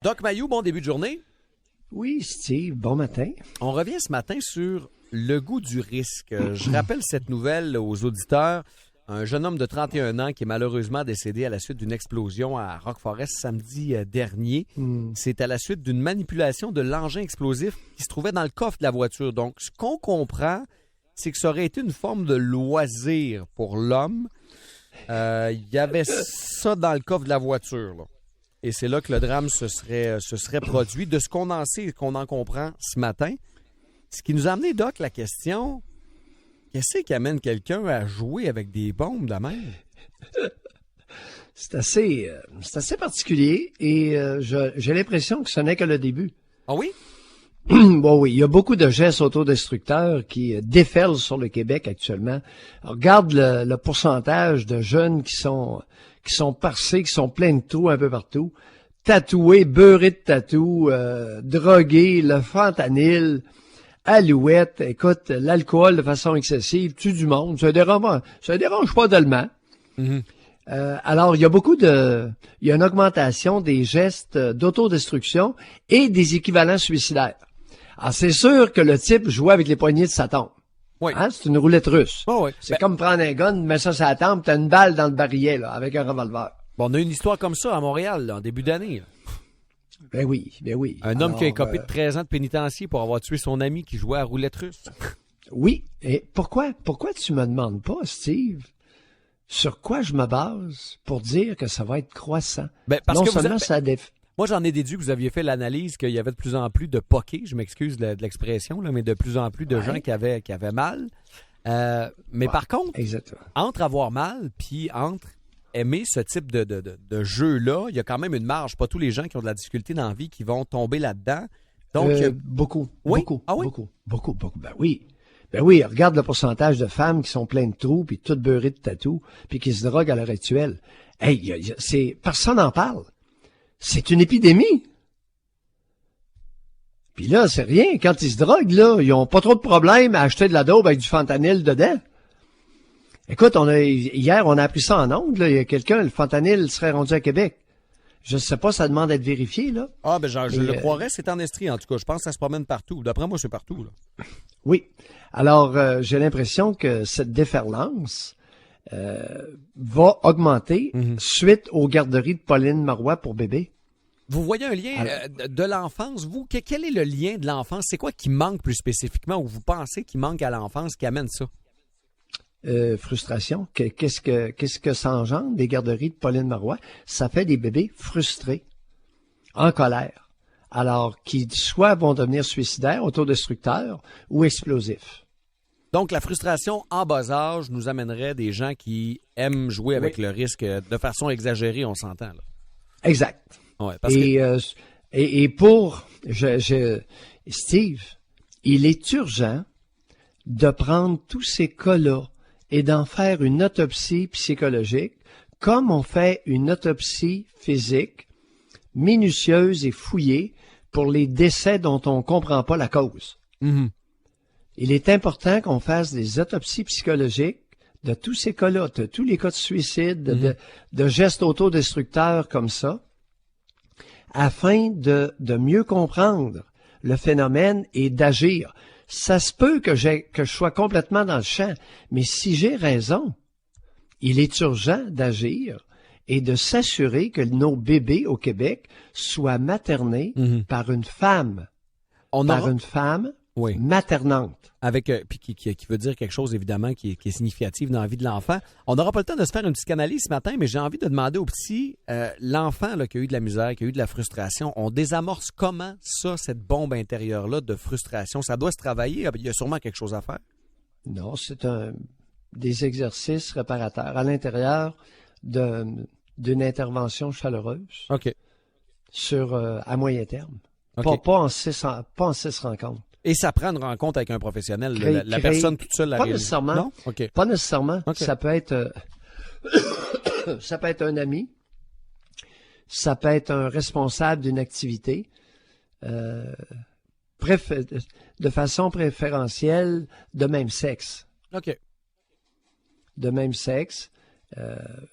Doc Mayou, bon début de journée. Oui, Steve, bon matin. On revient ce matin sur le goût du risque. Je rappelle cette nouvelle aux auditeurs. Un jeune homme de 31 ans qui est malheureusement décédé à la suite d'une explosion à Rock Forest samedi dernier. C'est à la suite d'une manipulation de l'engin explosif qui se trouvait dans le coffre de la voiture. Donc, ce qu'on comprend, c'est que ça aurait été une forme de loisir pour l'homme. Il y avait ça dans le coffre de la voiture, là. Et c'est là que le drame se serait produit. De ce qu'on en sait et qu'on en comprend ce matin, ce qui nous a amené, Doc, la question, qu'est-ce qui amène quelqu'un à jouer avec des bombes de même? C'est assez particulier et j'ai l'impression que ce n'est que le début. Ah oui? Bon oui, il y a beaucoup de gestes autodestructeurs qui déferlent sur le Québec actuellement. Alors, regarde le pourcentage de jeunes qui sont parcés, qui sont pleins de trous un peu partout, tatoués, beurrés de tatous, drogués, le fentanyl, alouette, écoute, l'alcool de façon excessive, tue du monde, ça dérange pas d'allemand. Mm-hmm. Alors, il y a une augmentation des gestes d'autodestruction et des équivalents suicidaires. Alors, c'est sûr que le type jouait avec les poignées de sa tombe. Oui. Hein? C'est une roulette russe. Oh oui. C'est comme prendre un gun, mettre ça sur la tempe, t'as une balle dans le barillet, là, avec un revolver. Bon, on a une histoire comme ça à Montréal, là, en début d'année. Là. Ben oui. Un homme qui a écopé de 13 ans de pénitencier pour avoir tué son ami qui jouait à roulette russe. Oui. Et pourquoi tu me demandes pas, Steve, sur quoi je me base pour dire que ça va être croissant? Ben, parce non que seulement ça Moi, j'en ai déduit que vous aviez fait l'analyse qu'il y avait de plus en plus de poqués, je m'excuse de l'expression, là, mais de plus en plus de gens qui avaient mal. Mais par contre, exactement. Entre avoir mal puis entre aimer ce type de jeu-là, il y a quand même une marge. Pas tous les gens qui ont de la difficulté dans la vie qui vont tomber là-dedans. Donc, beaucoup. Oui? Beaucoup. Ah oui? Beaucoup. Ben oui, regarde le pourcentage de femmes qui sont pleines de trous, puis toutes beurrées de tatous, puis qui se droguent à l'heure actuelle. Hey, personne n'en parle. C'est une épidémie. Puis là, c'est rien. Quand ils se droguent, là, ils ont pas trop de problèmes à acheter de la dope avec du fentanyl dedans. Écoute, hier, on a appris ça en ondes, là. Il y a quelqu'un, le fentanyl serait rendu à Québec. Je sais pas, ça demande d'être vérifié, là. Ah, ben, je le croirais, c'est en Estrie, en tout cas. Je pense que ça se promène partout. D'après moi, c'est partout, là. Oui. Alors, j'ai l'impression que cette déferlance va augmenter suite aux garderies de Pauline Marois pour bébés. Vous voyez un lien de l'enfance, vous? Quel est le lien de l'enfance? C'est quoi qui manque plus spécifiquement ou vous pensez qu'il manque à l'enfance qui amène ça? Frustration. Qu'est-ce que ça engendre, des garderies de Pauline Marois? Ça fait des bébés frustrés, en colère. Alors, qui soit vont devenir suicidaires, autodestructeurs ou explosifs. Donc, la frustration en bas âge nous amènerait des gens qui aiment jouer avec le risque de façon exagérée, on s'entend, là. Exact. Ouais, Steve, il est urgent de prendre tous ces cas-là et d'en faire une autopsie psychologique, comme on fait une autopsie physique, minutieuse et fouillée pour les décès dont on ne comprend pas la cause. Mm-hmm. Il est important qu'on fasse des autopsies psychologiques de tous ces cas-là, de tous les cas de suicide, de gestes autodestructeurs comme ça, afin de mieux comprendre le phénomène et d'agir. Ça se peut que je sois complètement dans le champ, mais si j'ai raison, il est urgent d'agir et de s'assurer que nos bébés au Québec soient maternés par une femme. Une femme maternante. Avec puis qui veut dire quelque chose, évidemment, qui est significatif dans la vie de l'enfant. On n'aura pas le temps de se faire une psychanalyse ce matin, mais j'ai envie de demander au petit, l'enfant là, qui a eu de la misère, qui a eu de la frustration, on désamorce comment ça, cette bombe intérieure-là de frustration? Ça doit se travailler, il y a sûrement quelque chose à faire. Non, c'est des exercices réparateurs à l'intérieur d'une intervention chaleureuse. OK. À moyen terme. Okay. Pas en six rencontres. Et ça prend une rencontre avec un professionnel, la personne toute seule la réalise. Nécessairement. Non? Okay. Pas nécessairement. Okay. Ça peut être un ami, ça peut être un responsable d'une activité, de façon préférentielle de même sexe. OK. De même sexe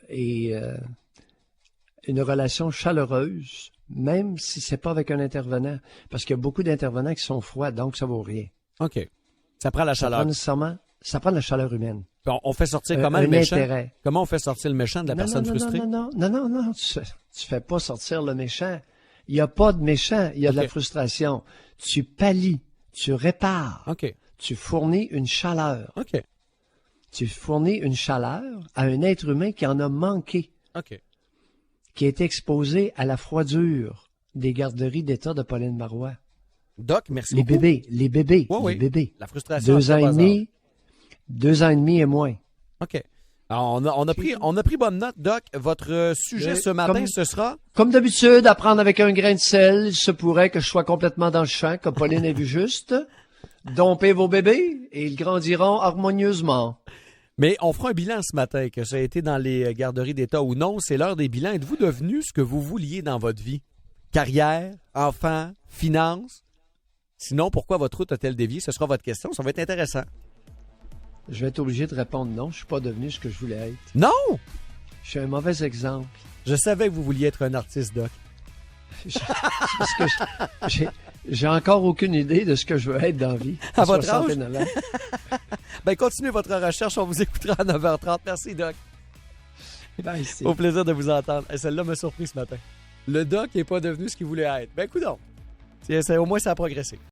et une relation chaleureuse même si c'est pas avec un intervenant. Parce qu'il y a beaucoup d'intervenants qui sont froids, donc ça vaut rien. OK. Ça prend la chaleur. Ça prend la chaleur humaine. On fait sortir comment le méchant? Intérêt. Comment on fait sortir le méchant de la personne frustrée? Non. Tu fais pas sortir le méchant. Il y a pas de méchant, il y a de la frustration. Tu pallies, tu répares. OK. Tu fournis une chaleur. OK. Tu fournis une chaleur à un être humain qui en a manqué. OK. Qui est exposé à la froidure des garderies d'État de Pauline Marois. Doc, merci les beaucoup. Les bébés. La frustration. 2 ans et demi et moins. OK. Alors, on a pris bonne note, Doc. Votre sujet ce matin, ce sera? Comme d'habitude, à prendre avec un grain de sel. Il se pourrait que je sois complètement dans le champ, comme Pauline a vu juste. Dompez vos bébés et ils grandiront harmonieusement. Mais on fera un bilan ce matin, que ça a été dans les garderies d'État ou non. C'est l'heure des bilans. Êtes-vous devenu ce que vous vouliez dans votre vie? Carrière, enfants, finances? Sinon, pourquoi votre route a-t-elle dévié? Ce sera votre question. Ça va être intéressant. Je vais être obligé de répondre non. Je suis pas devenu ce que je voulais être. Non! Je suis un mauvais exemple. Je savais que vous vouliez être un artiste, Doc. J'ai encore aucune idée de ce que je veux être dans la vie. À votre âge? Ben, continuez votre recherche. On vous écoutera à 9h30. Merci, Doc. Bye, au plaisir de vous entendre. Et celle-là m'a surpris ce matin. Le Doc n'est pas devenu ce qu'il voulait être. Ben, coudonc. Au moins, ça a progressé.